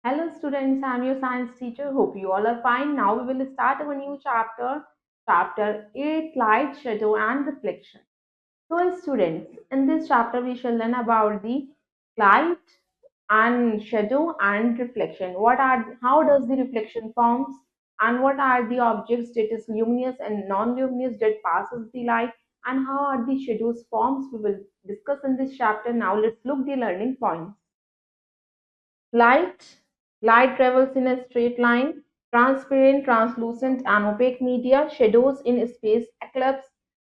Hello students, I am your science teacher. Hope you all are fine. Now we will start our new chapter 8, light, shadow and reflection. So students, in this chapter we shall learn about the light and shadow and reflection. How does the reflection forms and what are the objects that is luminous and non-luminous that passes the light and how are the shadows forms we will discuss in this chapter. Now let's look the learning points. Light. Light travels in a straight line. Transparent, translucent, and opaque media. Shadows in space. Eclipse.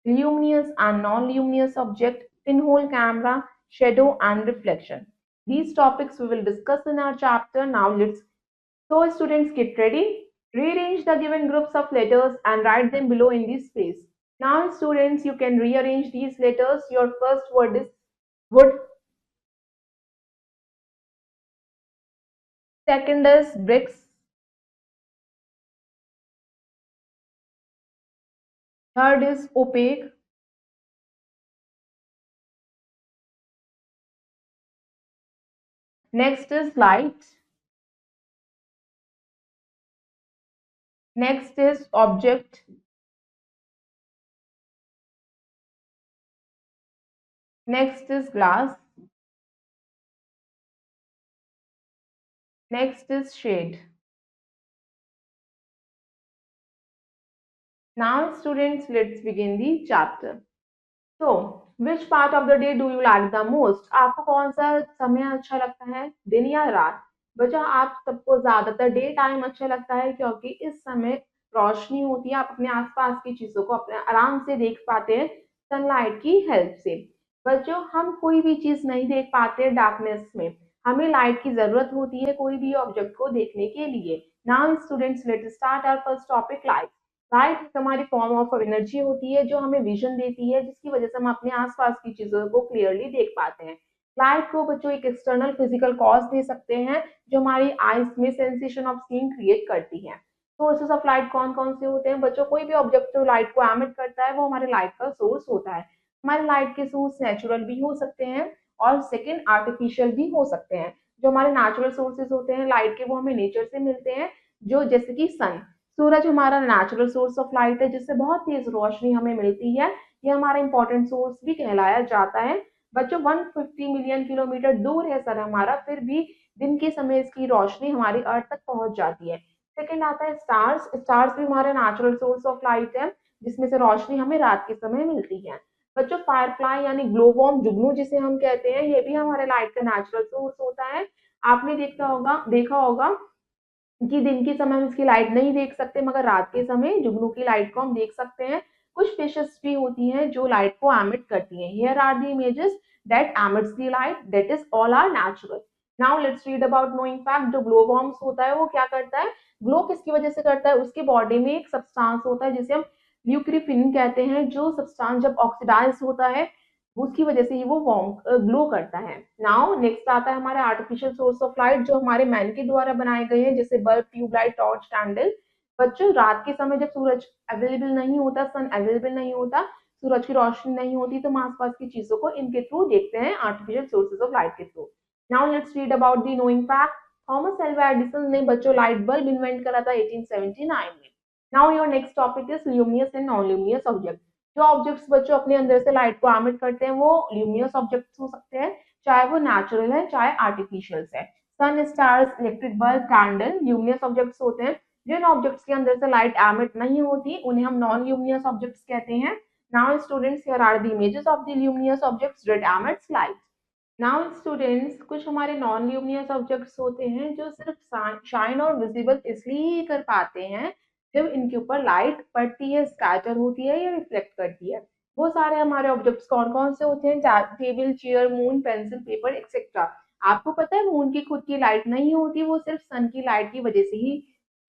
Luminous and non-luminous object. Pinhole camera. Shadow and reflection. These topics we will discuss in our chapter. Now so students get ready. Rearrange the given groups of letters and write them below in this space. Now students, you can rearrange these letters. Your first word is wood. Second is bricks. Third is opaque. Next is light. Next is object. Next is glass. Next is shade. Now students, let's begin the chapter. So, which part of the day do you like the most? आपको कौन सा समय अच्छा लगता है, दिन या रात? बच्चा, आप सबको ज्यादातर डे टाइम अच्छा लगता है क्योंकि इस समय रोशनी होती है, आप अपने आसपास की चीजों को अपने आराम से देख पाते हैं सनलाइट की हेल्प से। बच्चों, हम कोई भी चीज नहीं देख पाते डार्कनेस में, हमें लाइट की जरूरत होती है कोई भी ऑब्जेक्ट को देखने के लिए। Now students, let start our first topic, light. Light एक हमारी फॉर्म ऑफ एनर्जी होती है जो हमें विजन देती है, जिसकी वजह से हम अपने आसपास की चीजों को क्लियरली देख पाते हैं। लाइट को बच्चों एक एक्सटर्नल फिजिकल कॉज दे सकते हैं जो हमारी आईज में सेंसेशन ऑफ सीइंग क्रिएट करती है। सोर्सेस ऑफ लाइट कौन कौन से होते हैं बच्चों? कोई भी ऑब्जेक्ट जो लाइट को एमिट करता है वो हमारे लाइट का सोर्स होता है। हमारे लाइट के सोर्स नेचुरल भी हो सकते हैं और सेकेंड आर्टिफिशियल भी हो सकते हैं। जो हमारे नेचुरल सोर्सेज होते हैं लाइट के वो हमें नेचर से मिलते हैं, जो जैसे कि सन। सूरज हमारा नेचुरल सोर्स ऑफ लाइट है जिससे बहुत तेज रोशनी हमें मिलती है, ये हमारा इंपॉर्टेंट सोर्स भी कहलाया जाता है। बच्चों, 150 मिलियन किलोमीटर दूर है सर हमारा, फिर भी दिन के समय इसकी रोशनी हमारी अर्थ तक पहुंच जाती है। सेकंड आता है स्टार्स। स्टार्स भी हमारा नेचुरल सोर्स ऑफ लाइट है जिसमें से रोशनी हमें रात के समय मिलती है। बच्चों, फायरफ्लाई यानी ग्लोवॉर्म, जुगनू जिसे हम कहते हैं, ये भी हमारे लाइट का नेचुरल सोर्स होता है। आपने देखा होगा कि दिन के समय हम इसकी लाइट नहीं देख सकते मगर रात के समय जुगनू की लाइट को हम देख सकते हैं। कुछ फिशेस भी होती हैं जो लाइट को एमिट करती हैं। Here are the images that emits the light, that is all are natural. Now let's read about knowing fact. जो ग्लो बॉम्ब्स होता है वो क्या करता है, ग्लो किसकी वजह से करता है? उसके बॉडी में एक सब्सटेंस होता है जिसे हम ल्यूक्रिफिन कहते हैं, जो सब्सटेंस जब ऑक्सीडाइज होता है उसकी वजह से ही वो ग्लो करता है। नाउ नेक्स्ट आता है हमारे आर्टिफिशियल सोर्स ऑफ लाइट जो हमारे मैन के द्वारा बनाए गए हैं, जैसे बल्ब, ट्यूबलाइट, टॉर्च, कैंडल। बच्चों, रात के समय जब सूरज अवेलेबल नहीं होता, सन अवेलेबल नहीं होता, सूरज की रोशनी नहीं होती, तो हम आसपास की चीजों को इनके थ्रू देखते हैं, आर्टिफिशियल सोर्सेज ऑफ लाइट के through. Now let's read about the knowing fact. Thomas Alva Edison ने बच्चों लाइट बल्ब इन्वेंट करा था 1879 में। Now your next topic is luminous and non luminous object. जो ऑब्जेक्ट्स बच्चों अपने अंदर से लाइट को एमिट करते हैं वो ल्यूमिनस ऑब्जेक्ट्स हो सकते हैं, चाहे वो नेचुरल है चाहे आर्टिफिशियल है। Sun, stars, electric bulb, candle luminous objects होते हैं। जिन ऑब्जेक्ट्स के अंदर से लाइट एमिट नहीं होती उन्हें हम नॉन ल्यूमिनस ऑब्जेक्ट्स कहते हैं। Now students, here are the images of the luminous objects that emits light. Now students, कुछ हमारे नॉन ल्यूमिनस ऑब्जेक्ट्स होते हैं जो सिर्फ शाइन और विजिबल इसलिए कर पाते हैं जब इनके ऊपर लाइट पड़ती है, स्कैटर होती है या रिफ्लेक्ट करती है। वो सारे हमारे ऑब्जेक्ट्स कौन कौन से होते हैं? Table, chair, moon, pencil, paper, etcetera. आपको पता है मून की खुद की लाइट नहीं होती, वो सिर्फ सन की लाइट की वजह से ही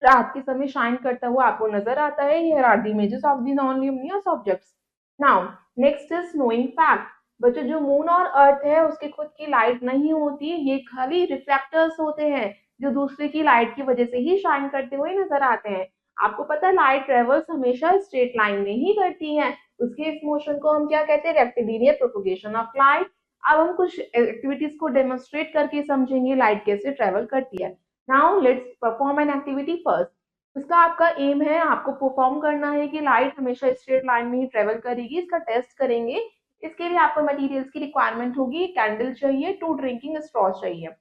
रात के समय शाइन करता हुआ आपको नजर आता है। Here are the images of the non luminous objects. Now next is knowing fact. बच्चों, जो मून और अर्थ है उसकी खुद की लाइट नहीं होती, ये खाली रिफ्लेक्टर्स होते हैं जो दूसरे की लाइट की वजह से ही शाइन करते हुए नजर आते हैं। आपको पता है लाइट ट्रेवल्स हमेशा स्ट्रेट लाइन में ही करती है, उसके इस मोशन को हम क्या कहते हैं? Rectilinear propagation of light. अब हम कुछ एक्टिविटीज को डेमोन्स्ट्रेट करके समझेंगे लाइट कैसे ट्रेवल करती है। Now let's perform an activity first. इसका आपका एम है, आपको परफॉर्म करना है कि लाइट हमेशा स्ट्रेट लाइन में ही ट्रेवल करेगी। इसका टेस्ट करेंगे। इसके लिए आपको मटेरियल्स की रिक्वायरमेंट होगी। कैंडल चाहिए, 2 ड्रिंकिंग स्ट्रॉ चाहिए।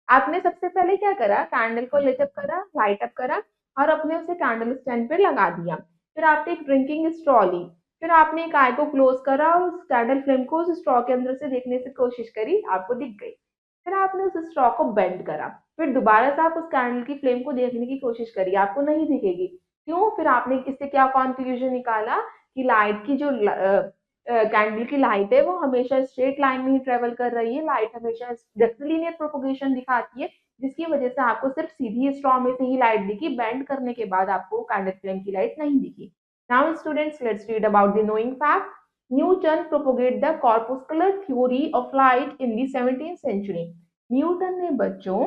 आपने सबसे पहले क्या करा, कैंडल को लिट अप करा, लाइट अप करा और अपने उसे कैंडल स्टैंड पे लगा दिया। फिर आपने एक ड्रिंकिंग स्ट्रॉ ली। फिर आपने एक आई को क्लोज करा और उस कैंडल फ्लेम को उस स्ट्रॉ के अंदर से देखने की कोशिश करी, आपको दिख गई। फिर आपने उस स्ट्रॉ को बेंड करा। फिर दोबारा से आप उस कैंडल की फ्लेम को देखने की कोशिश करी, आपको नहीं दिखेगी। क्यों? फिर आपने इससे क्या कंक्लूजन निकाला कि लाइट की जो कैंडल की लाइट है वो हमेशा स्ट्रेट लाइन में ही ट्रेवल कर रही है। लाइट हमेशा रेक्टिलिनियर प्रोपोगेशन दिखाती है, जिसकी वजह से आपको सिर्फ सीधी स्ट्रॉ में से ही लाइट दिखी। बेंड करने के बाद आपको कैंडल फ्लेम की लाइट नहीं दिखी। Now students, let's read about the knowing fact. Newton propagate the corpuscular theory of light in the 17th century. Newton ने बच्चों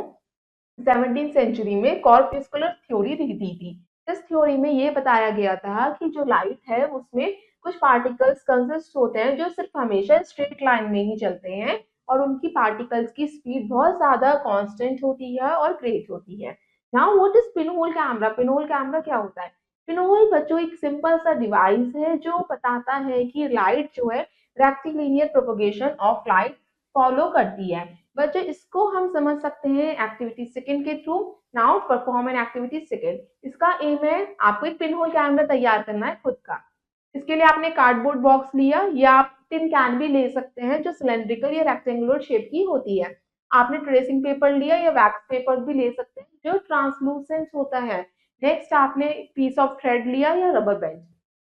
17th सेंचुरी में कॉर्पस्कुलर थ्योरी दी थी। इस थ्योरी में ये बताया गया था कि जो लाइट है उसमें कुछ पार्टिकल्स कंसिस्ट होते हैं जो सिर्फ हमेशा स्ट्रेट लाइन में ही चलते हैं और उनकी पार्टिकल्स की स्पीड बहुत ज्यादा कांस्टेंट होती है और ग्रेट होती है। Now what is pinhole camera? Pinhole camera क्या होता है? पिनहोल बच्चों एक सिंपल सा डिवाइस है जो बताता है कि लाइट जो है rectilinear propagation of light follow करती है। बच्चों इसको हम समझ सकते हैं एक्टिविटी सेकंड के through. Now perform an activity second. इसका एम है, आपको एक पिन होल कैमरा तैयार करना है खुद का। इसके लिए आपने कार्डबोर्ड बॉक्स लिया या आप टिन कैन भी ले सकते हैं जो सिलेंड्रिकल या रेक्टेंगुलर शेप की होती है। आपने ट्रेसिंग पेपर लिया या वैक्स पेपर भी ले सकते हैं जो ट्रांसलूसेंट होता है। नेक्स्ट आपने पीस ऑफ थ्रेड लिया या रबर बैंड।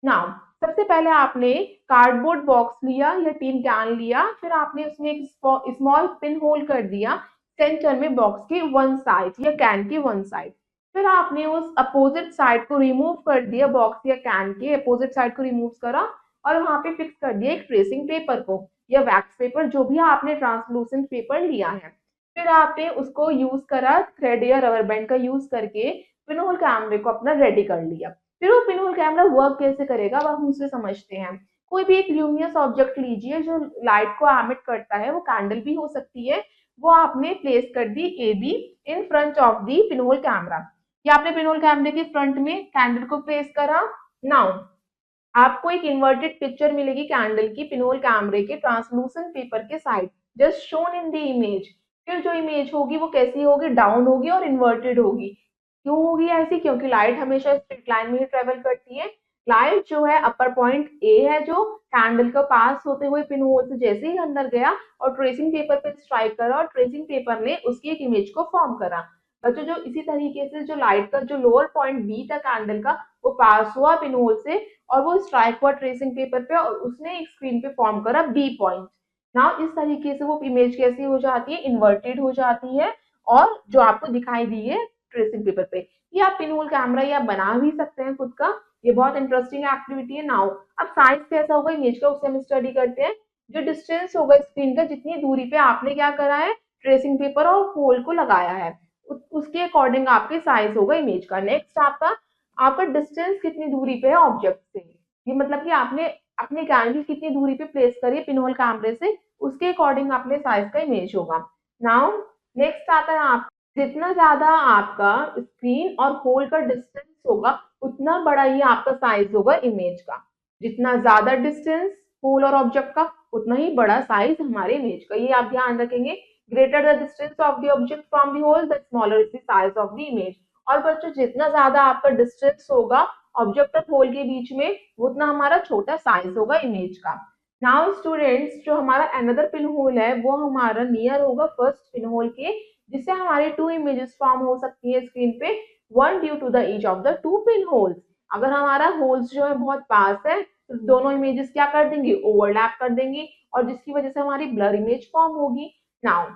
नाउ सबसे पहले आपने कार्डबोर्ड बॉक्स लिया या टिन कैन लिया, फिर आपने उसमें एक स्मॉल पिन होल कर दिया सेंटर में बॉक्स के वन साइड या कैन के वन साइड। फिर आपने उस अपोजिट साइड को रिमूव कर दिया, बॉक्स या कैन के अपोजिट साइड को रिमूव करा और वहां पे फिक्स कर दिया एक ट्रेसिंग पेपर को या वैक्स पेपर, जो भी आपने ट्रांसलूसेंट पेपर लिया है। फिर आपने उसको यूज करा थ्रेड या रबर बैंड का यूज करके पिनहोल कैमरे को अपना रेडी कर लिया। फिर वो पिनहोल कैमरा वर्क कैसे करेगा वह हम उसे समझते हैं। कोई भी एक ल्यूमिनस ऑब्जेक्ट लीजिए जो लाइट को एमिट करता है, वो कैंडल भी हो सकती है। वो आपने प्लेस कर दी A B in front of the pinhole camera. या आपने पिनहोल कैमरे के फ्रंट में कैंडल को प्लेस करा। नाउ आपको एक इन्वर्टेड पिक्चर मिलेगी कैंडल की पिनहोल कैमरे के ट्रांसलूसेंट पेपर के side, just shown in the image. फिर जो इमेज होगी वो कैसी होगी? डाउन होगी और इन्वर्टेड होगी। क्यों होगी ऐसी? क्योंकि लाइट हमेशा स्ट्रेट लाइन में ही ट्रेवल करती है। लाइट जो है अपर पॉइंट ए है जो कैंडल का पास होते हुए पिन होल से जैसे ही अंदर गया और ट्रेसिंग पेपर पे स्ट्राइक करा और ट्रेसिंग पेपर ने उसकी एक इमेज को फॉर्म करा। बच्चों जो इसी तरीके से जो लाइट का जो लोअर पॉइंट बी था कैंडल का, वो पास हुआ पिन होल से और वो स्ट्राइक हुआ ट्रेसिंग पेपर पे और उसने एक स्क्रीन पे फॉर्म करा बी पॉइंट। नाउ इस तरीके से वो इमेज कैसी हो जाती है? इन्वर्टेड हो जाती है और जो आपको दिखाई दी है ट्रेसिंग पेपर पे। ये आप पिन होल कैमरा या बना भी सकते हैं खुद का। ये बहुत इंटरेस्टिंग एक्टिविटी है। नाउ अब साइज कैसा होगा इमेज का उसे हम स्टडी करते हैं। जो डिस्टेंस होगा स्क्रीन का, जितनी दूरी पे आपने क्या करा है, ट्रेसिंग पेपर और होल को लगाया है, उसके अकॉर्डिंग आपके साइज होगा इमेज का। नेक्स्ट आपका आपका डिस्टेंस कितनी दूरी पे है ऑब्जेक्ट से। ये मतलब कि आपने अपने कैंडल कितनी दूरी पे प्लेस करी है पिनहोल कैमरे से, उसके अकॉर्डिंग अपने साइज का इमेज होगा। नाउ नेक्स्ट आता है आप, जितना ज्यादा आपका स्क्रीन और होल का डिस्टेंस होगा उतना बड़ा ही आपका साइज होगा इमेज का। जितना ज्यादा डिस्टेंस होल और ऑब्जेक्ट का उतना ही बड़ा साइज हमारे इमेज का। ये आप ध्यान रखेंगे। Greater the distance of the object from the hole the smaller is the size of the image. और बच्चों जितना ज्यादा आपका डिस्टेंस होगा ऑब्जेक्ट और होल के बीच में उतना हमारा छोटा साइज होगा इमेज का। नाउ स्टूडेंट्स, जो हमारा अनदर पिन होल है वो हमारा नियर होगा फर्स्ट पिन होल के, जिससे हमारी टू इमेजेस फॉर्म हो सकती है स्क्रीन पे, one due to the each of the two pin holes. अगर हमारा होल्स जो है बहुत पास है तो दोनों इमेजेस क्या कर देंगे? ओवरलैप कर देंगे और जिसकी वजह से हमारी ब्लर इमेज फॉर्म होगी। नाउ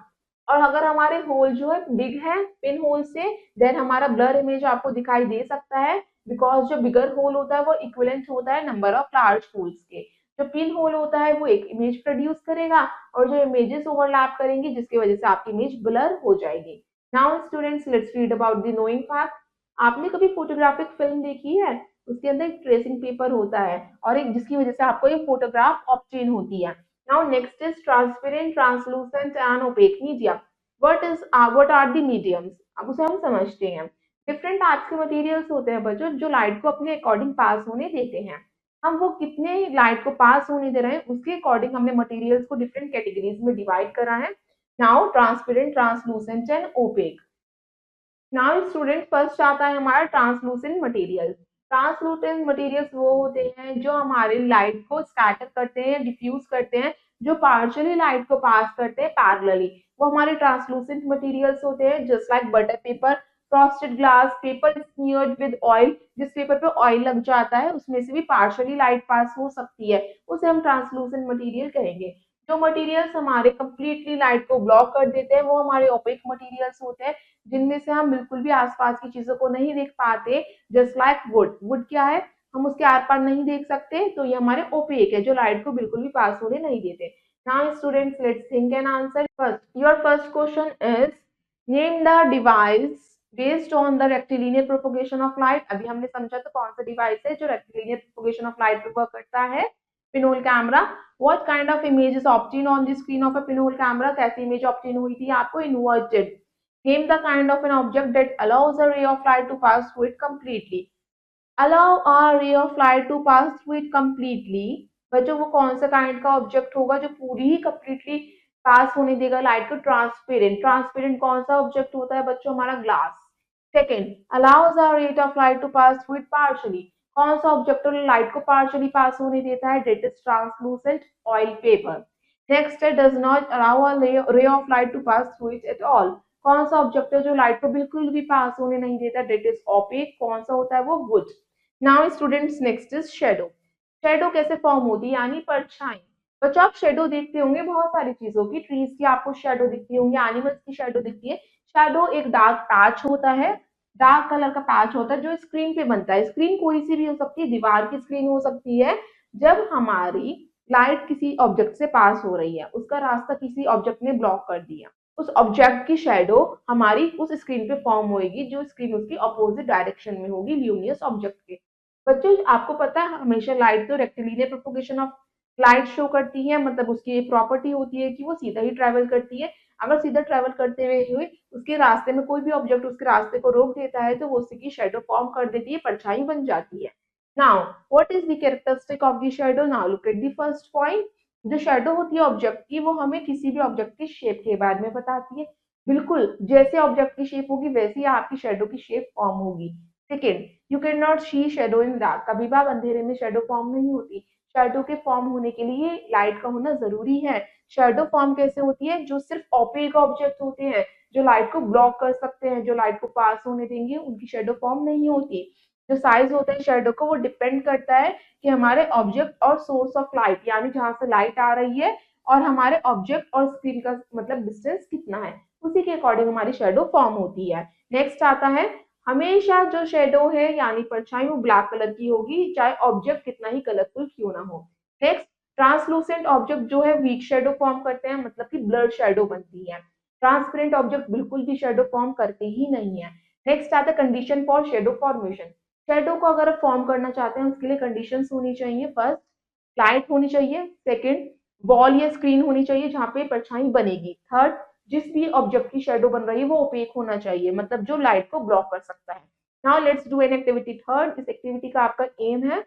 और अगर हमारे होल जो है बिग है पिन होल से, देन हमारा ब्लर इमेज आपको दिखाई दे सकता है, बिकॉज जो बिगर होल होता है वो इक्विवेलेंट होता है नंबर ऑफ लार्ज होल्स के। जो पिन होल होता है वो एक इमेज प्रोड्यूस करेगा और जो इमेजेस ओवरलैप करेंगी जिसकी वजह से आपकी इमेज ब्लर हो जाएगी। Now students, let's read about the knowing fact. आपने कभी फोटोग्राफिक फिल्म देखी है? उसके अंदर एक ट्रेसिंग पेपर होता है और एक जिसकी वजह से आपको एक फोटोग्राफ ऑब्टेन होती है। Now next is transparent, translucent and opaque media. What are the mediums, अब उसे हम समझते हैं। डिफरेंट टाइप्स के मटेरियल्स होते हैं बच्चों जो लाइट को अपने अकॉर्डिंग पास होने देते हैं। हम वो कितने लाइट को पास होने दे रहे हैं उसके अकॉर्डिंग हमने मटेरियल्स को डिफरेंट कैटेगरीज में डिवाइड करा है। Now transparent, translucent and opaque. Now student first आता है हमारा ट्रांसलूसेंट मटेरियल। ट्रांसलूसेंट मटेरियल्स वो होते हैं जो हमारे लाइट को स्कैटर करते हैं, डिफ्यूज करते हैं, जो पार्शियली लाइट को पास करते हैं पैरेलली, वो हमारे ट्रांसलूसेंट मटेरियल्स होते हैं। Just like butter paper, frosted glass, paper smeared with oil, जिस पेपर पे ऑयल लग जाता है उसमें से भी पार्शियली लाइट पास हो सकती है, उसे हम ट्रांसलूसेंट मटेरियल कहेंगे। जो मटेरियल्स हमारे कंप्लीटली लाइट को ब्लॉक कर देते हैं वो हमारे ओपेक मटेरियल्स होते हैं, जिनमें से हम बिल्कुल भी आसपास की चीजों को नहीं देख पाते। जस्ट लाइक वुड, वुड क्या है, हम उसके आर पार नहीं देख सकते, तो ये हमारे ओपेक है जो लाइट को बिल्कुल भी पास होने नहीं देते। Now students let's think and answer first. Your first question is name the device based on the rectilinear propagation of light. अभी हमने समझा तो कौन सा डिवाइस है जो रेक्टिलिनियर प्रोपोगेशन ऑफ लाइट पे वर्क करता है, pinhole camera. What kind of image is obtain on the screen of a pinhole camera, कैसी इमेज ऑब्टेन हुई थी आपको, inverted. Name the kind of an object that allows a ray of light to pass through it completely. Allow a ray of light to pass through it completely. बच्चों वो कौन सा kind का object होगा जो पूरी ही कंप्लीटली पास होने देगा लाइट को? ट्रांसपेरेंट। ट्रांसपेरेंट कौन सा ऑब्जेक्ट होता है बच्चों? हमारा glass. Second, allows a ray of light to pass through it partially. कौन सा ऑब्जेक्ट लाइट को पार्शियली पास होने देता है? That is translucent oil paper. Next है does not allow a ray of light to pass through it at all. कौन सा object है जो लाइट को बिल्कुल भी पास होने नहीं देता? That is opaque. कौन सा होता है वो? Wood. Now students next is shadow. Shadow कैसे फॉर्म होती है, यानी परछाई। बच्चों आप शेडो देखते होंगे बहुत सारी चीजों की, ट्रीज की आपको शेडो दिखती होंगी, एनिमल्स की शेडो दिखती है। शेडो एक डार्क पैच होता है, डार्क कलर का पैच होता है जो स्क्रीन पे बनता है। स्क्रीन कोई सी भी हो सकती है, दीवार की स्क्रीन हो सकती है। जब हमारी लाइट किसी ऑब्जेक्ट से पास हो रही है, उसका रास्ता किसी ऑब्जेक्ट ने ब्लॉक कर दिया, उस ऑब्जेक्ट की शेडो हमारी उस स्क्रीन पे फॉर्म होगी जो स्क्रीन उसकी अपोजिट डायरेक्शन में होगी ल्यूमिनस ऑब्जेक्ट के। बच्चों आपको पता है हमेशा लाइट तो rectilinear propagation of light show करती है, मतलब उसकी एक प्रॉपर्टी होती है कि वो सीधा ही ट्रेवल करती है। अगर सीधा ट्रेवल करते हुए उसके रास्ते में कोई भी ऑब्जेक्ट उसके रास्ते को रोक देता है तो वो उसी की शेडो फॉर्म कर देती है, परछाई बन जाती है। Now what is the characteristic of the shadow? Now look at the first point. जो शेडो होती है ऑब्जेक्ट की वो हमें किसी भी ऑब्जेक्ट की शेप के बारे में बताती है। बिल्कुल जैसे ऑब्जेक्ट की शेप होगी वैसी आपकी शेडो की शेप फॉर्म होगी। Second, you can not see shadow in dark. कभी भी अंधेरे में शेडो फॉर्म नहीं होती। शेडो के फॉर्म होने के लिए लाइट का होना जरूरी है। शेडो फॉर्म कैसे होती है? जो सिर्फ ओपेक ऑब्जेक्ट होते हैं, जो लाइट को ब्लॉक कर सकते हैं, जो लाइट को पास होने देंगे, उनकी शेडो फॉर्म नहीं होती। जो साइज होता है शेडो को वो डिपेंड करता है कि हमारे ऑब्जेक्ट और सोर्स ऑफ लाइट, यानी जहां से लाइट आ रही है और हमारे ऑब्जेक्ट और स्क्रीन का मतलब डिस्टेंस कितना है, उसी के अकॉर्डिंग हमारी शेडो फॉर्म होती है। नेक्स्ट आता है, हमेशा जो शेडो है यानी परछाई वो ब्लैक कलर की होगी, चाहे ऑब्जेक्ट कितना ही कलरफुल क्यों ना हो। नेक्स्ट, ट्रांसलूसेंट ऑब्जेक्ट जो है वीक शेडो फॉर्म करते हैं, मतलब कि ब्लर शेडो बनती है। ट्रांसपेरेंट ऑब्जेक्ट बिल्कुल भी शेडो फॉर्म करते ही नहीं है। नेक्स्ट आता है condition for shadow formation. Shadow को अगर आप फॉर्म करना चाहते हैं उसके लिए कंडीशंस होनी चाहिए। फर्स्ट, लाइट होनी चाहिए। सेकेंड, वॉल या स्क्रीन होनी चाहिए जहां पे परछाई बनेगी। थर्ड, जिस भी ऑब्जेक्ट की शेडो बन रही है वो ओपेक होना चाहिए, मतलब जो लाइट को ब्लॉक कर सकता है। Now let's do an activity third. इस एक्टिविटी का आपका एम है,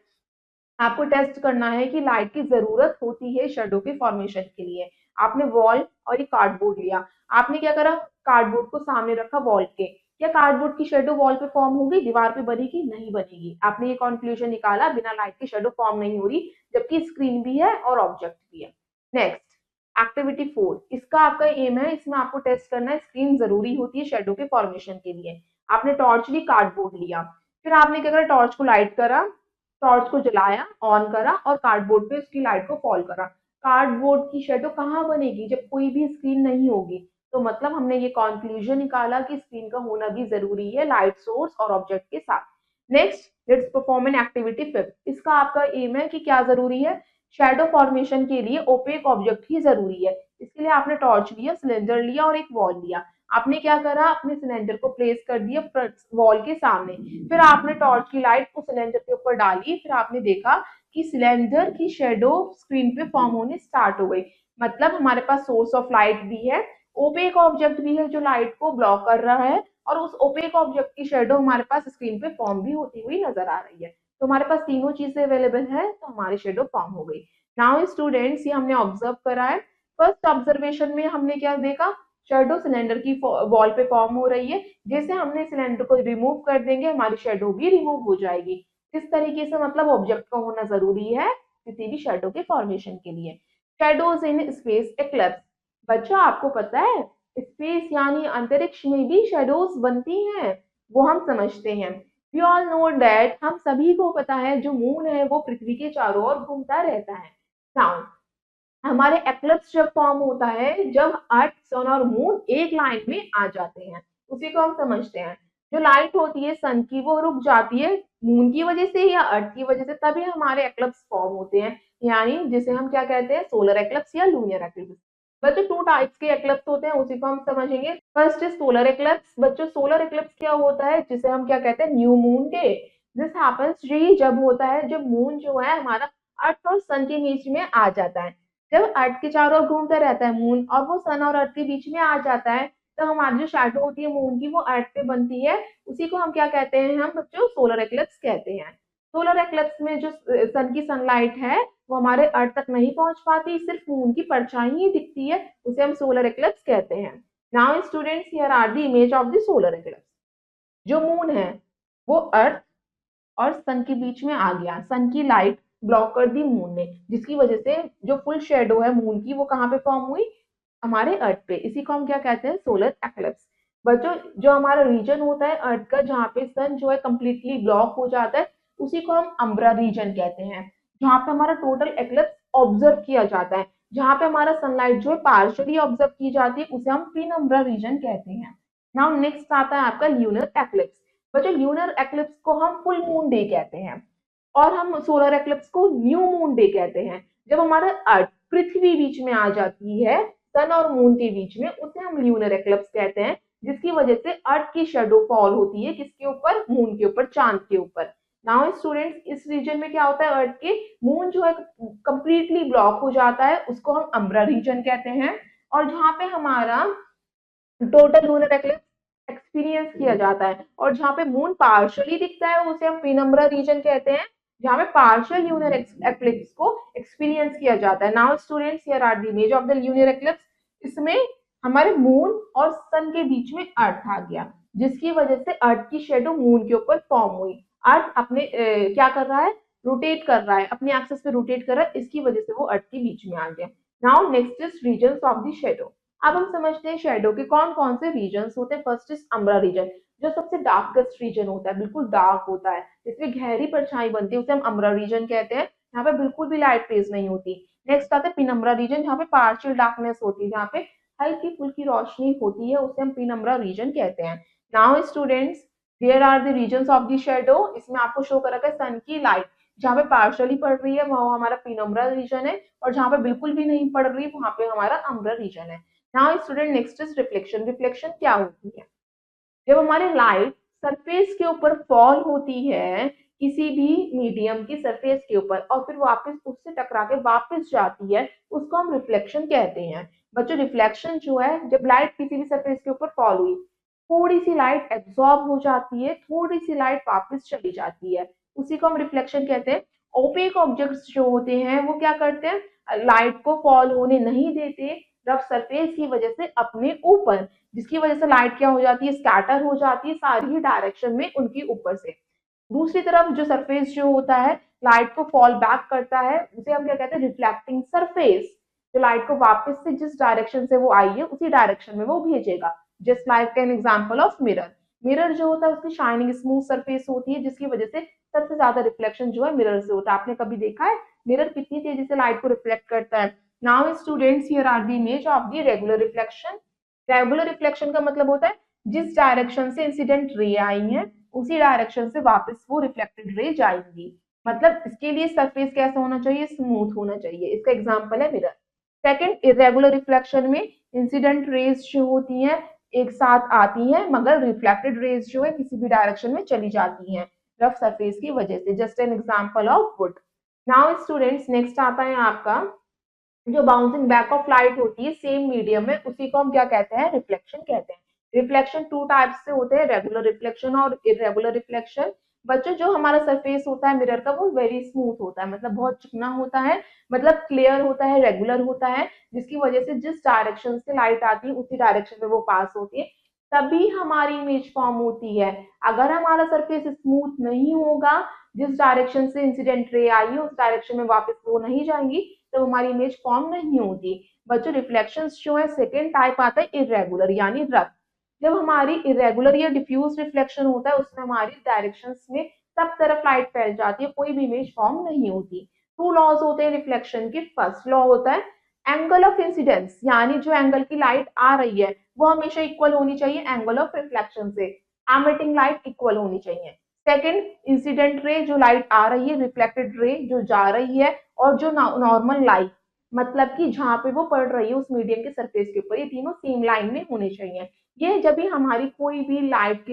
आपको टेस्ट करना है कि लाइट की जरूरत होती है शेडो के फॉर्मेशन के लिए। आपने वॉल और एक कार्डबोर्ड लिया, आपने क्या करा, कार्डबोर्ड को सामने रखा वॉल के। क्या कार्डबोर्ड की शेडो वॉल पे फॉर्म होगी, दीवार पे बनेगी? नहीं बनेगी। आपने ये कंक्लूजन निकाला बिना लाइट की शेडो फॉर्म नहीं हो रही, जबकि स्क्रीन भी है और ऑब्जेक्ट भी है। नेक्स्ट एक्टिविटी 4, इसका आपका एम है, इसमें आपको टेस्ट करना है स्क्रीन जरूरी होती है शेडो के फॉर्मेशन के लिए। आपने टॉर्च ली, कार्डबोर्ड लिया, फिर आपने क्या करा, टॉर्च को लाइट करा, टॉर्च को जलाया, ऑन करा और कार्डबोर्ड पे उसकी लाइट को फॉल करा। कार्डबोर्ड की शेडो कहाँ बनेगी? जब कोई भी स्क्रीन नहीं होगी। तो मतलब हमने ये कंक्लूजन निकाला कि स्क्रीन का होना भी जरूरी है लाइट सोर्स और ऑब्जेक्ट के साथ। Next let's perform an activity 5। इसका आपका एम है कि क्या जरूरी है, शेडो फॉर्मेशन के लिए ओपेक ऑब्जेक्ट ही जरूरी है। इसके लिए आपने टॉर्च लिया, सिलेंडर लिया और एक वॉल लिया। आपने क्या करा, अपने सिलेंडर को प्लेस कर दिया वॉल के सामने, फिर आपने टॉर्च की लाइट को सिलेंडर के ऊपर डाली, फिर आपने देखा कि सिलेंडर की शेडो स्क्रीन पे फॉर्म होने स्टार्ट हो गई। मतलब हमारे पास सोर्स ऑफ लाइट भी है ओपेक ऑब्जेक्ट भी है जो लाइट को ब्लॉक कर रहा है, और उस ओपेक ऑब्जेक्ट की शेडो हमारे पास स्क्रीन पे फॉर्म भी होती हुई नजर आ रही है। तो हमारे पास तीनों चीजें अवेलेबल है, तो हमारी शेडो फॉर्म हो गई। नाउ स्टूडेंट्स, ये हमने ऑब्जर्व करा है। फर्स्ट ऑब्जर्वेशन में हमने क्या देखा, शेडो सिलेंडर की वॉल पे फॉर्म हो रही है। जैसे हमने सिलेंडर को रिमूव कर देंगे, हमारी शेडो भी रिमूव हो जाएगी। इस तरीके से मतलब ऑब्जेक्ट का होना जरूरी है किसी भी शेडो के फॉर्मेशन के लिए। Shadows in space eclipse. बच्चा आपको पता है स्पेस यानी अंतरिक्ष में भी शेडोज बनती हैं, वो हम समझते हैं। वी ऑल नो दैट, हम सभी को पता है जो मून है वो पृथ्वी के चारों ओर घूमता रहता है। नाउ हमारे एक्लिप्स जब फॉर्म होता है जब अर्थ, सन और मून एक लाइन में आ जाते हैं, उसी को हम समझते हैं। जो लाइट होती है सन की वो रुक जाती है मून की वजह से या अर्थ की वजह से, तभी हमारे एक्लिप्स फॉर्म होते हैं, यानी जिसे हम क्या कहते हैं, सोलर एक्लिप्स या लूनियर एक्लिप्स। बच्चों टू टाइप्स के एक्लिप्स होते हैं, उसी को हम समझेंगे। First is solar eclipse. बच्चों सोलर एक्लिप्स क्या होता है, जिसे हम क्या कहते हैं, new moon day. This happens जी जब होता है जब मून जो है हमारा अर्थ और सन के बीच में आ जाता है। जब अर्थ के चारों ओर घूमता रहता है मून और वो सन और अर्थ के बीच में आ जाता है, तो हमारी जो शैडो होती है मून की वो अर्थ पे बनती है। उसी को हम क्या कहते हैं, हम बच्चों सोलर एक्लिप्स कहते हैं। सोलर एक्लिप्स में जो सन की सनलाइट है वो हमारे अर्थ तक नहीं पहुंच पाती, सिर्फ मून की परछाई ही दिखती है, उसे हम सोलर एक्लिप्स कहते हैं। Now students, here are the image of the solar eclipse. जो मून है वो अर्थ और सन के बीच में आ गया, सन की लाइट ब्लॉक कर दी मून ने, जिसकी वजह से जो फुल शेडो है मून की वो कहाँ पे फॉर्म हुई, हमारे अर्थ पे। इसी को हम क्या कहते हैं, सोलर एक्लिप्स। बच्चों जो हमारा रीजन होता है अर्थ का जहाँ पे सन जो है कंप्लीटली ब्लॉक हो जाता है, उसी को हम अम्ब्रा रीजन कहते हैं। जहाँ पे हमारा टोटल एक्लिप्स ऑब्जर्व किया जाता है, जहाँ पे हमारा सनलाइट जो है पार्शियली ऑब्जर्व की जाती है, उसे हम पिन अम्ब्रा रीजन कहते हैं। नाउ नेक्स्ट आता है आपका ल्यूनर एक्लिप्स। बच्चों ल्यूनर एक्लिप्स को हम फुल मून डे कहते हैं, और हम सोलर एक्लिप्स को न्यू मून डे कहते हैं। जब हमारा अर्थ, पृथ्वी बीच में आ जाती है सन और मून के बीच में, उसे हम ल्यूनर एक्लिप्स कहते हैं, जिसकी वजह से अर्थ की शेडो फॉल होती है किसके ऊपर, मून के ऊपर, चांद के ऊपर। नाउ स्टूडेंट्स, इस रीजन में क्या होता है, अर्थ के मून जो है कंप्लीटली ब्लॉक हो जाता है, उसको हम अम्ब्रा रीजन कहते हैं। और जहाँ पे हमारा टोटल लूनर एक्लिप्स एक्सपीरियंस किया जाता है, और जहाँ पे मून पार्शियली दिखता है उसे हम पेनम्ब्रा रीजन कहते हैं, जहाँ पे पार्शियल ल्यूनर एक्लिप्स को एक्सपीरियंस किया जाता है। Now students, here are the image of the lunar eclipse. इसमें हमारे मून और सन के बीच में अर्थ आ गया, जिसकी वजह से अर्थ की शेडो मून के ऊपर फॉर्म हुई। अर्थ अपने क्या कर रहा है, रोटेट कर रहा है, अपने एक्सिस पे रोटेट कर रहा है, इसकी वजह से वो अर्थ के बीच में आ गया। Now next is regions of the shadow. अब हम समझते हैं शेडो के कौन कौन से रीजन होते हैं। फर्स्ट इज अम्ब्रा रीजन, जो सबसे डार्केस्ट रीजन होता है, बिल्कुल डार्क होता है, जिसमें गहरी परछाई बनती है, उसे हम अम्ब्रा रीजन कहते हैं, यहाँ पे बिल्कुल भी लाइट रेज नहीं होती। नेक्स्ट आता है पिनम्ब्रा रीजन, जहाँ पे पार्शियल डार्कनेस होती है, जहाँ पे हल्की फुल्की रोशनी होती है, उसे हम पिनम्ब्रा रीजन कहते हैं। Now students, there are the regions of the shadow. इसमें आपको शो कर रखा है सन की लाइट, जहाँ पे पार्शियली पड़ रही है वो हमारा पिनम्ब्रा रीजन है, और जहाँ पे बिल्कुल भी नहीं पड़ रही वहां पे हमारा अम्ब्रा रीजन है। Now student, next is reflection. Reflection क्या होती है, जब हमारी लाइट सरफेस के ऊपर फॉल होती है, किसी भी मीडियम की सरफेस के ऊपर, और फिर वापस उससे टकरा के वापस जाती है, उसको हम रिफ्लेक्शन कहते हैं। बच्चों रिफ्लेक्शन जो है, जब लाइट किसी भी सरफेस के ऊपर फॉल हुई, थोड़ी सी लाइट एब्जॉर्ब हो जाती है, थोड़ी सी लाइट वापस चली जाती है, उसी को हम रिफ्लेक्शन कहते हैं। ओपेक ऑब्जेक्ट्स जो होते हैं वो क्या करते हैं, लाइट को फॉल होने नहीं देते रफ सरफेस की वजह से अपने ऊपर, जिसकी वजह से लाइट क्या हो जाती है, स्कैटर हो जाती है सारी ही डायरेक्शन में उनके ऊपर से। दूसरी तरफ जो सरफेस जो होता है लाइट को फॉल बैक करता है, उसे हम क्या कहते हैं, रिफ्लेक्टिंग सरफेस। जो लाइट को वापस से जिस डायरेक्शन से वो आई है उसी डायरेक्शन में वो भेजेगा, just like an example of mirror. Mirror जो होता है उसकी शाइनिंग स्मूथ सरफेस होती है, जिसकी वजह से सबसे ज्यादा रिफ्लेक्शन जो है मिरर से होता है। आपने कभी देखा है मिरर कितनी तेजी से लाइट को रिफ्लेक्ट करता है। Now students, here are the image of the regular reflection. Regular reflection का मतलब होता है जिस डायरेक्शन से इंसिडेंट रे आई है उसी डायरेक्शन से वापस वो रिफ्लेक्टेड रे जाएंगी। मतलब इसके लिए सरफेस कैसा होना चाहिए, स्मूथ होना चाहिए। इसका एग्जांपल है मिरर। सेकंड, इरेगुलर रिफ्लेक्शन में इंसिडेंट रेज जो होती हैं एक साथ आती हैं, मगर रिफ्लेक्टेड रेज जो है किसी भी डायरेक्शन में चली जाती हैं रफ सरफेस की वजह से। Just an example of would. Now students, next आता है आपका जो बाउंसिंग बैक ऑफ लाइट होती है सेम मीडियम में, उसी को हम क्या कहते हैं, रिफ्लेक्शन कहते हैं। रिफ्लेक्शन टू टाइप्स से होते हैं, रेगुलर रिफ्लेक्शन और इरेगुलर रिफ्लेक्शन। बच्चों जो हमारा सरफेस होता है मिरर का वो वेरी स्मूथ होता है, मतलब बहुत चिकना होता है, मतलब क्लियर होता है, रेगुलर होता है, जिसकी वजह से जिस डायरेक्शन से लाइट आती है उसी डायरेक्शन में वो पास होती है, तभी हमारी इमेज फॉर्म होती है। अगर हमारा सरफेस स्मूथ नहीं होगा, जिस डायरेक्शन से इंसिडेंट रे आई है उस डायरेक्शन में वापस वो नहीं जाएंगी, तो हमारी इमेज फॉर्म नहीं होती। बच्चों रिफ्लेक्शंस जो है सेकेंड टाइप आता है इरेगुलर यानी रफ। जब हमारी इरेगुलर या डिफ्यूज रिफ्लेक्शन होता है उसमें हमारी डायरेक्शंस में सब तरफ लाइट फैल जाती है, कोई भी इमेज फॉर्म नहीं होती। टू लॉज होते हैं रिफ्लेक्शन के। फर्स्ट लॉ होता है एंगल ऑफ इंसिडेंस, यानी जो एंगल की लाइट आ रही है वो हमेशा इक्वल होनी चाहिए एंगल ऑफ रिफ्लेक्शन से, एमिटिंग लाइट इक्वल होनी चाहिए। सेकेंड इंसिडेंट रे, जो लाइट आ रही है, रिफ्लेक्टेड रे जो जा रही है, और जो नॉर्मल लाइट मतलब कि जहाँ पे वो पड़ रही है उस मीडियम के सरफेस के ऊपर, ये तीनों सेम लाइन में होने चाहिए। ये जब भी हमारी कोई भी लाइट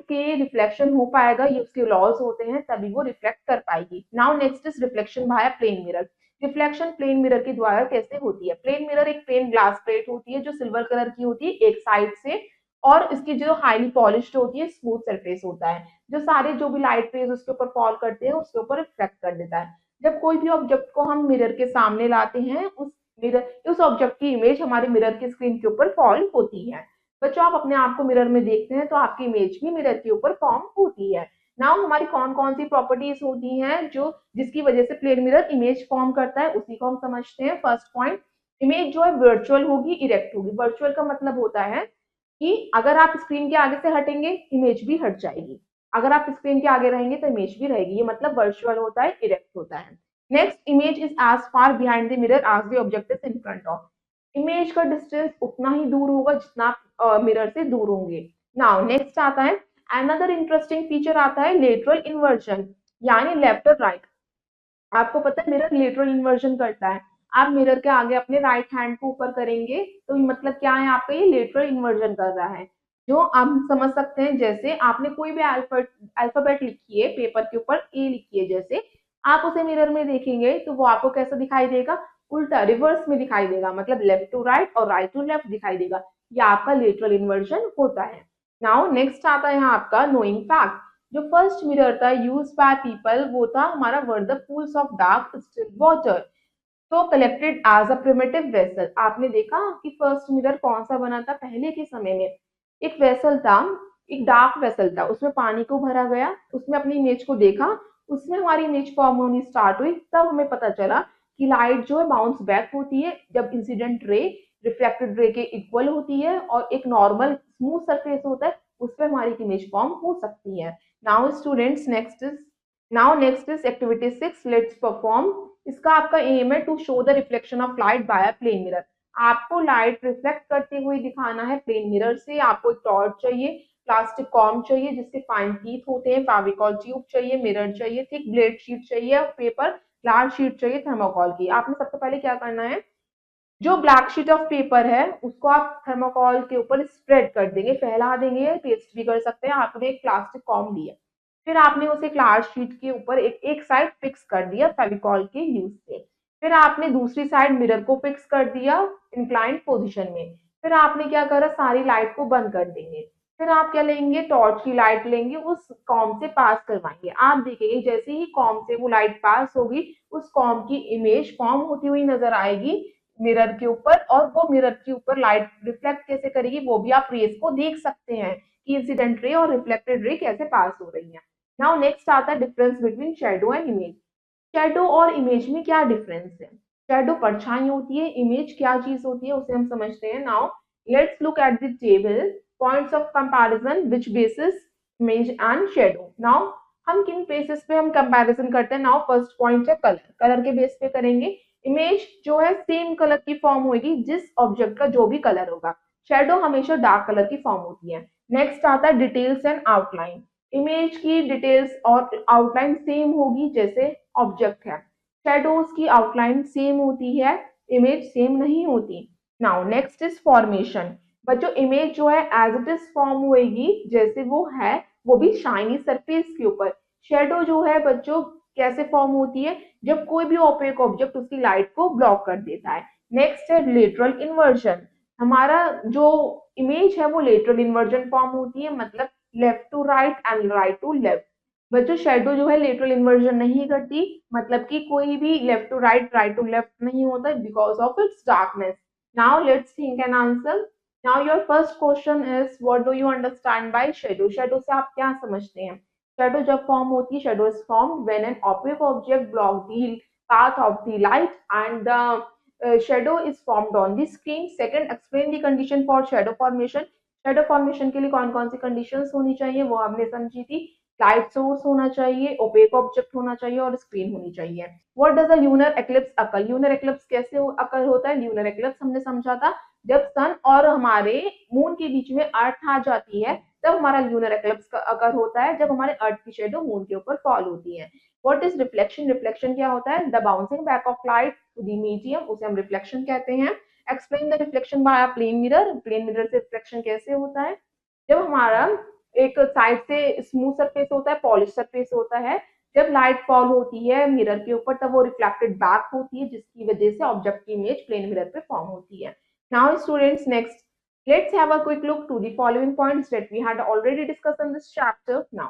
के रिफ्लेक्शन हो पाएगा, ये उसके लॉज होते हैं, तभी वो रिफ्लेक्ट कर पाएगी। Now next is reflection by plane mirror. Reflection plane mirror के द्वारा कैसे होती है? प्लेन मिरर एक प्लेन ग्लास प्लेट होती है जो सिल्वर कलर की होती है एक साइड से, और इसकी जो हाईली पॉलिश्ड होती है, स्मूथ सरफेस होता है, जो सारे जो भी लाइट रेज उसके ऊपर फॉल करते हैं उसके ऊपर रिफ्लेक्ट कर देता है। जब कोई भी ऑब्जेक्ट को हम मिरर के सामने लाते हैं, उस ऑब्जेक्ट की इमेज हमारे मिरर की स्क्रीन के ऊपर फॉल होती है। बच्चों आप अपने आप को मिरर में देखते हैं तो आपकी इमेज भी मिरर के ऊपर फॉर्म होती है। नाउ हमारी कौन कौन सी प्रॉपर्टीज होती हैं जो जिसकी वजह से प्लेन मिरर इमेज फॉर्म करता है, उसी को हम समझते हैं। फर्स्ट पॉइंट, इमेज जो है वर्चुअल होगी, इरेक्ट होगी। वर्चुअल का मतलब होता है कि अगर आप स्क्रीन के आगे से हटेंगे इमेज भी हट जाएगी, अगर आप स्क्रीन के आगे रहेंगे तो इमेज भी रहेगी, ये मतलब वर्चुअल होता है, इरेक्ट होता है। Next, image is as far behind the mirror as the object is in front of. इमेज का डिस्टेंस उतना ही दूर होगा जितना आप मिरर से दूर होंगे। नाउ नेक्स्ट आता है, अनदर इंटरेस्टिंग फीचर आता है लेटरल इन्वर्जन, यानी लेफ्ट और राइट। आपको पता है मिरर लेटरल इन्वर्जन करता है। आप मिरर के आगे अपने राइट हैंड को ऊपर करेंगे तो मतलब क्या है, आपका ये लेटरल इन्वर्जन कर रहा है। जो आप समझ सकते हैं, जैसे आपने कोई भी अल्फाबेट लिखी है पेपर के ऊपर, ए लिखी है, जैसे आप उसे मिरर में देखेंगे तो वो आपको कैसा दिखाई देगा, उल्टा रिवर्स में दिखाई देगा, मतलब लेफ्ट टू राइट और राइट टू लेफ्ट दिखाई देगा। ये आपका लेटरल इन्वर्जन होता है। नाउ नेक्स्ट आता है आपका नोइंग फैक्ट। जो फर्स्ट मिरर था यूज बाय पीपल, वो था हमारा were the pools of dark still water, तो collected as a primitive vessel. आपने देखा कि फर्स्ट मिरर कौन सा बना था पहले के समय में? एक वेसल था, एक डार्क वेसल था, उसमें पानी को भरा गया, उसमें अपनी इमेज को देखा, उसमें हमारी इमेज फॉर्म होनी स्टार्ट हुई, तब हमें पता चला कि लाइट जो है बाउंस बैक होती है जब इंसिडेंट रे रिफ्लेक्टेड रे के इक्वल होती है, और एक नॉर्मल स्मूथ सरफेस होता है उस पर हमारी इमेज फॉर्म हो सकती है। Now students next is activity 6, let's perform. इसका आपका एम है to show the reflection of light by plane mirror. आपको लाइट रिफ्लेक्ट करते हुए दिखाना है प्लेन मिरर से। आपको एक टॉर्च चाहिए, प्लास्टिक कॉम चाहिए जिसके फाइन टीथ होते हैं, फेविकॉल ट्यूब चाहिए, मिरर चाहिए, थिक ब्लेड शीट चाहिए, पेपर लार्ज शीट चाहिए थर्मोकॉल की। आपने सबसे पहले क्या करना है, जो ब्लैक शीट ऑफ पेपर है उसको आप थर्मोकॉल के ऊपर स्प्रेड कर देंगे, फैला देंगे, पेस्ट भी कर सकते हैं। आपने एक प्लास्टिक कॉम लिया, फिर आपने उसे एक लार्ज शीट के ऊपर एक साइड फिक्स कर दिया फेविकॉल के यूज से। फिर आपने दूसरी साइड मिरर को फिक्स कर दिया इंक्लाइंड पोजीशन में। फिर आपने क्या करा, सारी लाइट को बंद कर देंगे। फिर आप क्या लेंगे, टॉर्च की लाइट लेंगे, उस कॉम से पास करवाएंगे। आप देखेंगे जैसे ही कॉम से वो लाइट पास होगी उस कॉम की इमेज फॉर्म होती हुई नजर आएगी मिरर के ऊपर, और वो मिरर के ऊपर लाइट रिफ्लेक्ट कैसे करेगी वो भी आप रेस को देख सकते हैं कि इंसिडेंट रे और रिफ्लेक्टेड रे कैसे पास हो रही है। नाउ नेक्स्ट आता है difference between shadow and image. Shadow और इमेज में क्या डिफरेंस है? शेडो परछाई होती है, इमेज क्या चीज होती है उसे हम समझते हैं। Now let's look at the table points of comparison which basis image and shadow. Now हम किन बेसिस पे हम कंपैरिजन करते हैं? नाउ फर्स्ट पॉइंट है कलर, कलर के बेस पे करेंगे। इमेज जो है सेम कलर की फॉर्म होगी जिस ऑब्जेक्ट का जो भी कलर होगा, शेडो हमेशा डार्क कलर की फॉर्म होती है। नेक्स्ट आता है डिटेल्स एंड आउटलाइन। इमेज की डिटेल्स और आउटलाइन सेम होगी जैसे ऑब्जेक्ट है, शेडोज की आउटलाइन सेम होती है, इमेज सेम नहीं होती। Now next is formation. बच्चों इमेज जो है एज इट इज फॉर्म होएगी जैसे वो है, वो भी शाइनी सरफेस के ऊपर। शेडो जो है बच्चों कैसे फॉर्म होती है? जब कोई भी ओपेक ऑब्जेक्ट उसकी लाइट को ब्लॉक कर देता है। नेक्स्ट है लेटरल इन्वर्जन। हमारा जो इमेज है वो लेटरल इन्वर्जन फॉर्म होती है, मतलब left to right and right to left. बच्चों शेडो जो है लेटरल इन्वर्जन नहीं करती, मतलब कि कोई भी left to right, right to left नहीं होता because of its darkness. Now let's think an answer. Now your first question is what do you understand by shadow? Shadow से आप क्या समझते हैं? शेडो जब फॉर्म होती है, shadow is form when an object block the path of the light and the shadow is formed on the screen. Second, explain the condition for shadow formation. Shadow formation के लिए कौन कौन सी conditions होनी चाहिए वो हमने समझी थी। लाइट सोर्स होना चाहिए, ओपेक ऑब्जेक्ट होना चाहिए और स्क्रीन होनी चाहिए। What does a lunar eclipse occur? Lunar eclipse कैसे अकर होता है? ल्यूनर एक्लिप्स हमने समझा था जब सन और हमारे मून के बीच में अर्थ आ जाती है तब हमारा ल्यूनर एक्लिप्स अकर होता है, जब हमारे अर्थ की शेडो मून के ऊपर फॉल होती है। What is reflection? रिफ्लेक्शन क्या होता है? The bouncing back of light to the medium, उसे हम रिफ्लेक्शन कहते हैं। Explain the reflection by plane mirror. Plane mirror से रिफ्लेक्शन कैसे होता है? जब हमारा एक साइड से स्मूथ सरफेस होता है, पॉलिश सरफेस होता है, जब लाइट फॉल होती है मिरर के ऊपर तब वो रिफ्लेक्टेड बैक होती है, जिसकी वजह से ऑब्जेक्ट की इमेज प्लेन मिरर पे फॉर्म होती है। Now students, next let's have a quick look to the following points that we had already discussed in this chapter. Now,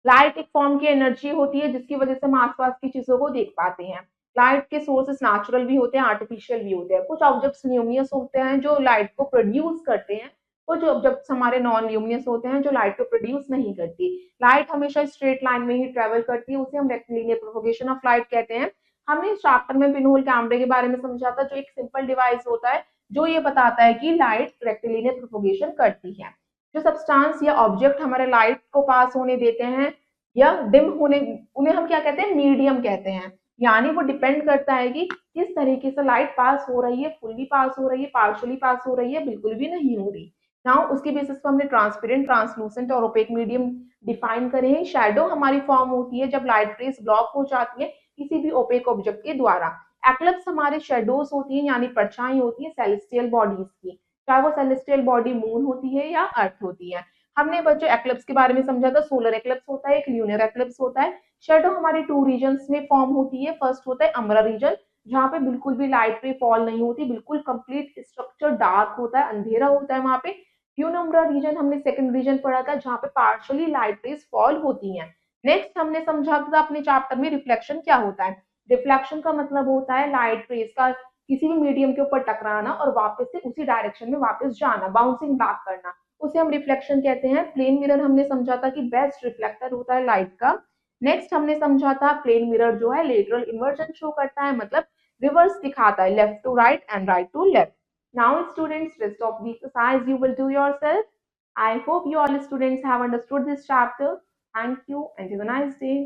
light एक फॉर्म की एनर्जी होती है जिसकी वजह से हम आसपास की चीजों को देख पाते हैं। लाइट के सोर्सेस नेचुरल भी होते हैं, आर्टिफिशियल भी होते हैं। कुछ ऑब्जेक्ट्स ल्यूमिनस होते हैं जो लाइट को प्रोड्यूस करते हैं, कुछ ऑब्जेक्ट्स हमारे नॉन ल्यूमिनस होते हैं जो लाइट को प्रोड्यूस नहीं करती। लाइट हमेशा स्ट्रेट लाइन में ही ट्रेवल करती है, उसे हम रेक्टिलिनियर प्रोपगेशन ऑफ लाइट कहते हैं। हमने इस चैप्टर में पिनहोल कैमरे के बारे में समझा था, जो एक सिंपल डिवाइस होता है जो ये बताता है कि लाइट रेक्टिलिनियर प्रोपगेशन करती है। जो सब्सटेंस या ऑब्जेक्ट हमारे लाइट को पास होने देते हैं या डिम होने, उन्हें हम क्या कहते हैं? मीडियम कहते हैं। यानी वो डिपेंड करता है कि किस तरीके से लाइट पास हो रही है, फुल्ली पास हो रही है, पार्शियली पास हो रही है, बिल्कुल भी नहीं हो रही। नाउ उसके बेसिस पर हमने ट्रांसपेरेंट, ट्रांसलूसेंट और ओपेक मीडियम डिफाइन करे हैं। शैडो हमारी फॉर्म होती है जब लाइट रेज ब्लॉक हो जाती है किसी भी ओपेक ऑब्जेक्ट के द्वारा। एक्लिप्स हमारे शेडोज होती है, यानी परछाई होती है सेलेस्टियल बॉडीज की, चाहे वो सेलेस्टियल बॉडी मून होती है या अर्थ होती है। हमने बच्चों एक्लिप्स के बारे में समझा था, सोलर एक्लिप्स होता है, एक ल्यूनर एक्लिप्स होता है। शेडो हमारी टू रीजन्स में फॉर्म होती है। फर्स्ट होता है अम्ब्रा रीजन, जहाँ पे बिल्कुल भी लाइट रे फॉल नहीं होती, बिल्कुल कंप्लीट स्ट्रक्चर डार्क होता है, अंधेरा होता है वहां पे। प्यूनम्ब्रा रीजन हमने सेकंड रीजन पढ़ा था, जहाँ पे पार्शियली लाइट रेज फॉल होती हैं। नेक्स्ट हमने समझा था अपने चैप्टर में रिफ्लेक्शन क्या होता है। रिफ्लेक्शन का मतलब होता है लाइट रेज का किसी भी मीडियम के ऊपर टकराना और वापस से उसी डायरेक्शन में वापस जाना, बाउंसिंग बैक करना, उसे हम रिफ्लेक्शन कहते हैं। प्लेन मिरर हमने समझा था कि बेस्ट रिफ्लेक्टर होता है लाइट का। नेक्स्ट हमने समझा था प्लेन मिरर जो है लेटरल इन्वर्जन शो करता है, मतलब रिवर्स दिखाता है, left to right and right to left. Now students, rest of the exercise you will do yourself. I hope you all students have understood this chapter. Thank you and have a nice day.